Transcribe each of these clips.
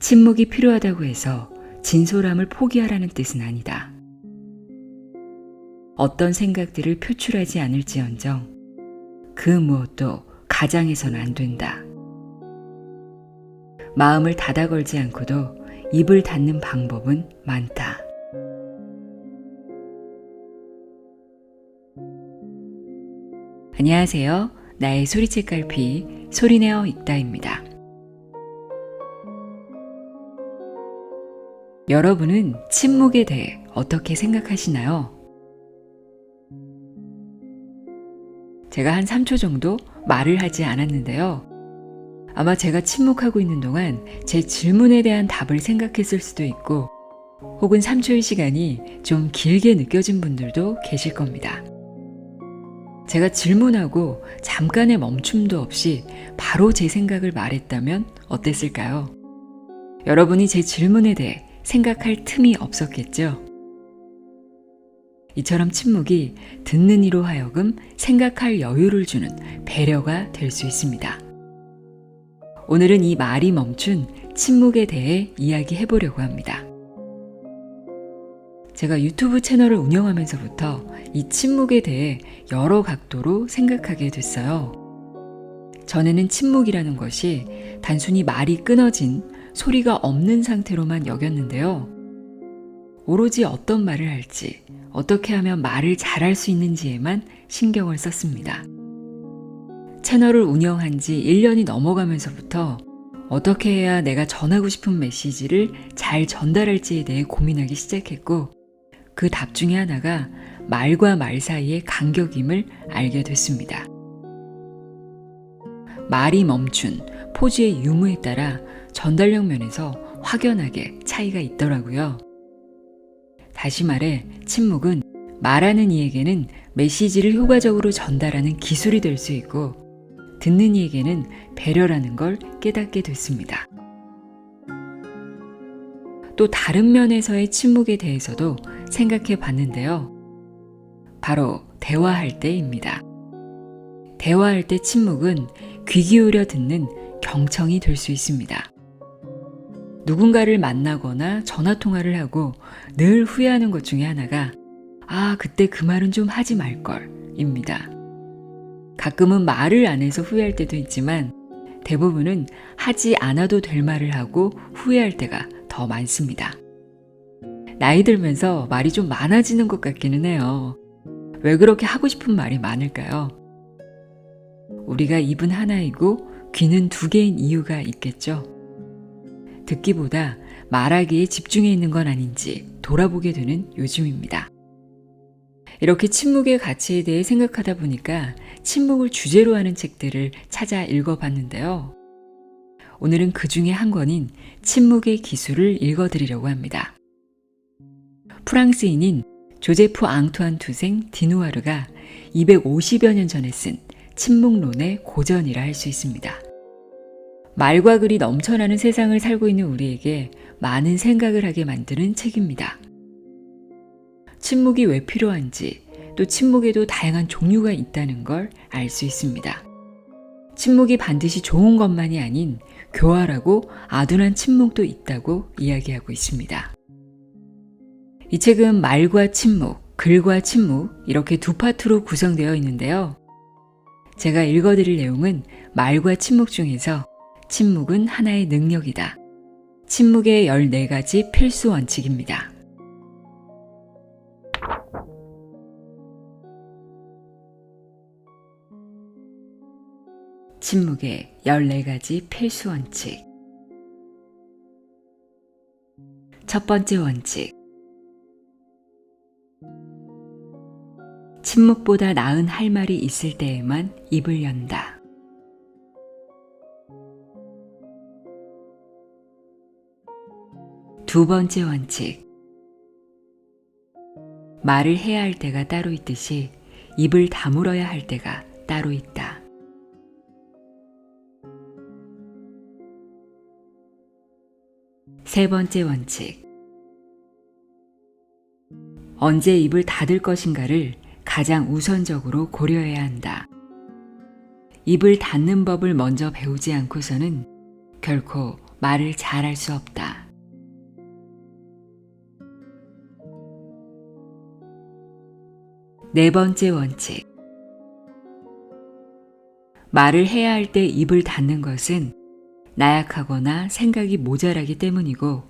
침묵이 필요하다고 해서 진솔함을 포기하라는 뜻은 아니다. 어떤 생각들을 표출하지 않을지언정 그 무엇도 가장해서는 안 된다. 마음을 닫아 걸지 않고도 입을 닫는 방법은 많다. 안녕하세요. 나의 소리책 갈피 소리내어 읽다입니다. 여러분은 침묵에 대해 어떻게 생각하시나요? 제가 한 3초 정도 말을 하지 않았는데요. 아마 제가 침묵하고 있는 동안 제 질문에 대한 답을 생각했을 수도 있고, 혹은 3초의 시간이 좀 길게 느껴진 분들도 계실 겁니다. 제가 질문하고 잠깐의 멈춤도 없이 바로 제 생각을 말했다면 어땠을까요? 여러분이 제 질문에 대해 생각할 틈이 없었겠죠? 이처럼 침묵이 듣는 이로 하여금 생각할 여유를 주는 배려가 될 수 있습니다. 오늘은 이 말이 멈춘 침묵에 대해 이야기해 보려고 합니다. 제가 유튜브 채널을 운영하면서부터 이 침묵에 대해 여러 각도로 생각하게 됐어요. 전에는 침묵이라는 것이 단순히 말이 끊어진 소리가 없는 상태로만 여겼는데요. 오로지 어떤 말을 할지, 어떻게 하면 말을 잘할 수 있는지에만 신경을 썼습니다. 채널을 운영한 지 1년이 넘어가면서부터 어떻게 해야 내가 전하고 싶은 메시지를 잘 전달할지에 대해 고민하기 시작했고, 그 답 중에 하나가 말과 말 사이의 간격임을 알게 됐습니다. 말이 멈춘 포즈의 유무에 따라 전달력 면에서 확연하게 차이가 있더라고요. 다시 말해, 침묵은 말하는 이에게는 메시지를 효과적으로 전달하는 기술이 될 수 있고, 듣는 이에게는 배려라는 걸 깨닫게 됐습니다. 또 다른 면에서의 침묵에 대해서도 생각해 봤는데요. 바로 대화할 때입니다. 대화할 때 침묵은 귀 기울여 듣는 경청이 될 수 있습니다. 누군가를 만나거나 전화통화를 하고 늘 후회하는 것 중에 하나가 그때 그 말은 좀 하지 말걸 입니다. 가끔은 말을 안 해서 후회할 때도 있지만 대부분은 하지 않아도 될 말을 하고 후회할 때가 더 많습니다. 나이 들면서 말이 좀 많아지는 것 같기는 해요. 왜 그렇게 하고 싶은 말이 많을까요? 우리가 입은 하나이고 귀는 2개인 이유가 있겠죠. 듣기보다 말하기에 집중해 있는 건 아닌지 돌아보게 되는 요즘입니다. 이렇게 침묵의 가치에 대해 생각하다 보니까 침묵을 주제로 하는 책들을 찾아 읽어봤는데요. 오늘은 그 중에 한 권인 침묵의 기술을 읽어드리려고 합니다. 프랑스인인 조제프 앙투안 투생 디누아르가 250여 년 전에 쓴 침묵론의 고전이라 할 수 있습니다. 말과 글이 넘쳐나는 세상을 살고 있는 우리에게 많은 생각을 하게 만드는 책입니다. 침묵이 왜 필요한지, 또 침묵에도 다양한 종류가 있다는 걸 알 수 있습니다. 침묵이 반드시 좋은 것만이 아닌 교활하고 아둔한 침묵도 있다고 이야기하고 있습니다. 이 책은 말과 침묵, 글과 침묵 이렇게 두 파트로 구성되어 있는데요. 제가 읽어드릴 내용은 말과 침묵 중에서 침묵은 하나의 능력이다. 침묵의 14가지 필수 원칙입니다. 침묵의 14가지 필수 원칙. 첫 번째 원칙. 침묵보다 나은 할 말이 있을 때에만 입을 연다. 두 번째 원칙. 말을 해야 할 때가 따로 있듯이 입을 다물어야 할 때가 따로 있다. 세 번째 원칙. 언제 입을 닫을 것인가를 가장 우선적으로 고려해야 한다. 입을 닫는 법을 먼저 배우지 않고서는 결코 말을 잘할 수 없다. 네 번째 원칙. 말을 해야 할 때 입을 닫는 것은 나약하거나 생각이 모자라기 때문이고,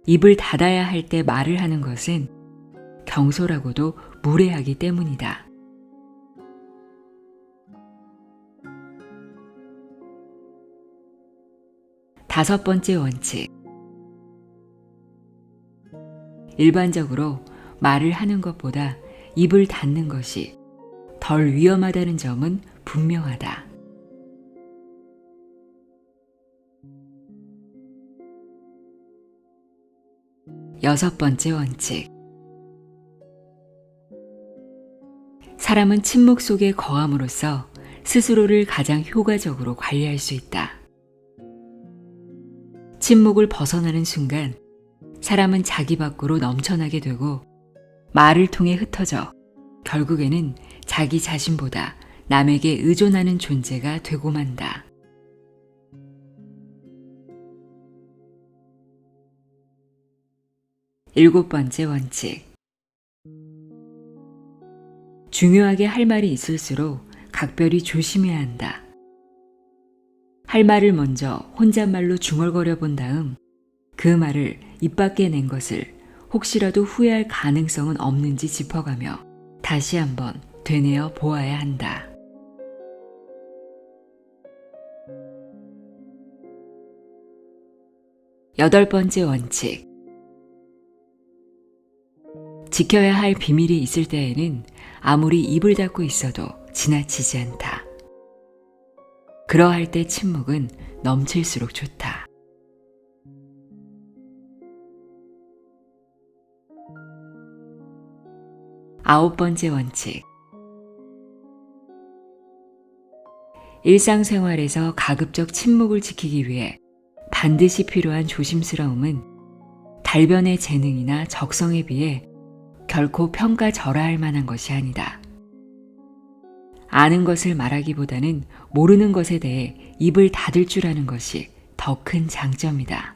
입을 닫아야 할 때 말을 하는 것은 경솔하고도 무례하기 때문이다. 다섯 번째 원칙. 일반적으로 말을 하는 것보다 입을 닫는 것이 덜 위험하다는 점은 분명하다. 여섯 번째 원칙. 사람은 침묵 속에 거함으로써 스스로를 가장 효과적으로 관리할 수 있다. 침묵을 벗어나는 순간 사람은 자기 밖으로 넘쳐나게 되고, 말을 통해 흩어져 결국에는 자기 자신보다 남에게 의존하는 존재가 되고 만다. 일곱 번째 원칙. 중요하게 할 말이 있을수록 각별히 조심해야 한다. 할 말을 먼저 혼잣말로 중얼거려 본 다음 그 말을 입 밖에 낸 것을 혹시라도 후회할 가능성은 없는지 짚어가며 다시 한번 되뇌어 보아야 한다. 여덟 번째 원칙. 지켜야 할 비밀이 있을 때에는 아무리 입을 닫고 있어도 지나치지 않다. 그러할 때 침묵은 넘칠수록 좋다. 아홉 번째 원칙. 일상생활에서 가급적 침묵을 지키기 위해 반드시 필요한 조심스러움은 달변의 재능이나 적성에 비해 결코 평가절하할 만한 것이 아니다. 아는 것을 말하기보다는 모르는 것에 대해 입을 닫을 줄 아는 것이 더 큰 장점이다.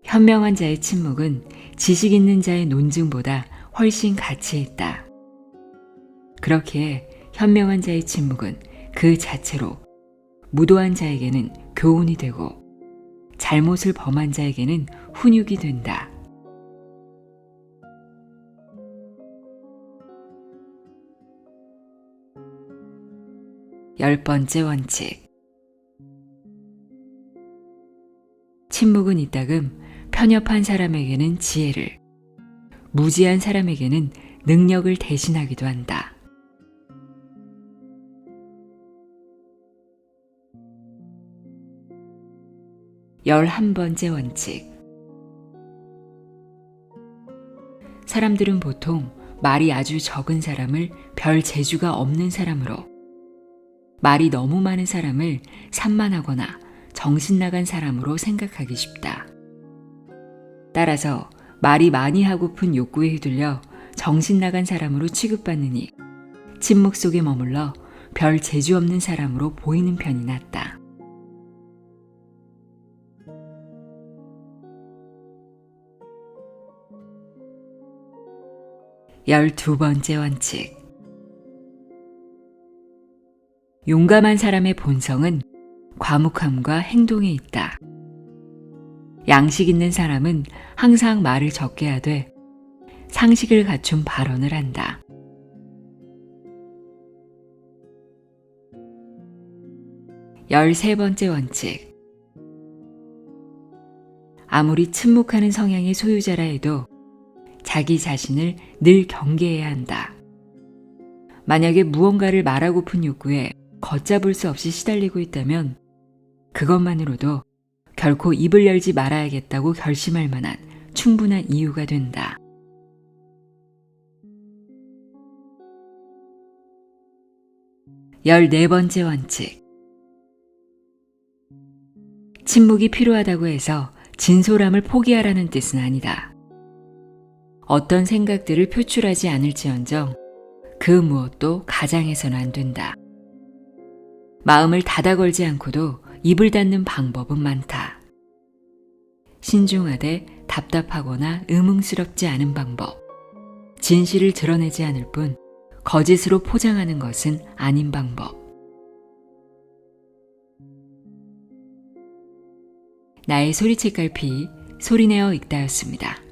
현명한 자의 침묵은 지식 있는 자의 논증보다 훨씬 가치 있다. 그렇기에 현명한 자의 침묵은 그 자체로 무도한 자에게는 교훈이 되고 잘못을 범한 자에게는 훈육이 된다. 열 번째 원칙. 침묵은 이따금 편협한 사람에게는 지혜를, 무지한 사람에게는 능력을 대신하기도 한다. 열한 번째 원칙. 사람들은 보통 말이 아주 적은 사람을 별 재주가 없는 사람으로, 말이 너무 많은 사람을 산만하거나 정신 나간 사람으로 생각하기 쉽다. 따라서 말이 많이 하고픈 욕구에 휘둘려 정신 나간 사람으로 취급받느니 침묵 속에 머물러 별 재주 없는 사람으로 보이는 편이 낫다. 열두 번째 원칙. 용감한 사람의 본성은 과묵함과 행동에 있다. 양식 있는 사람은 항상 말을 적게 하되 상식을 갖춘 발언을 한다. 열세 번째 원칙. 아무리 침묵하는 성향의 소유자라 해도 자기 자신을 늘 경계해야 한다. 만약에 무언가를 말하고픈 욕구에 걷잡을 수 없이 시달리고 있다면 그것만으로도 결코 입을 열지 말아야겠다고 결심할 만한 충분한 이유가 된다. 열네 번째 원칙. 침묵이 필요하다고 해서 진솔함을 포기하라는 뜻은 아니다. 어떤 생각들을 표출하지 않을지언정 그 무엇도 가장해서는 안 된다. 마음을 닫아 걸지 않고도 입을 닫는 방법은 많다. 신중하되 답답하거나 의문스럽지 않은 방법. 진실을 드러내지 않을 뿐 거짓으로 포장하는 것은 아닌 방법. 나의 소리책갈피 소리내어 읽다였습니다.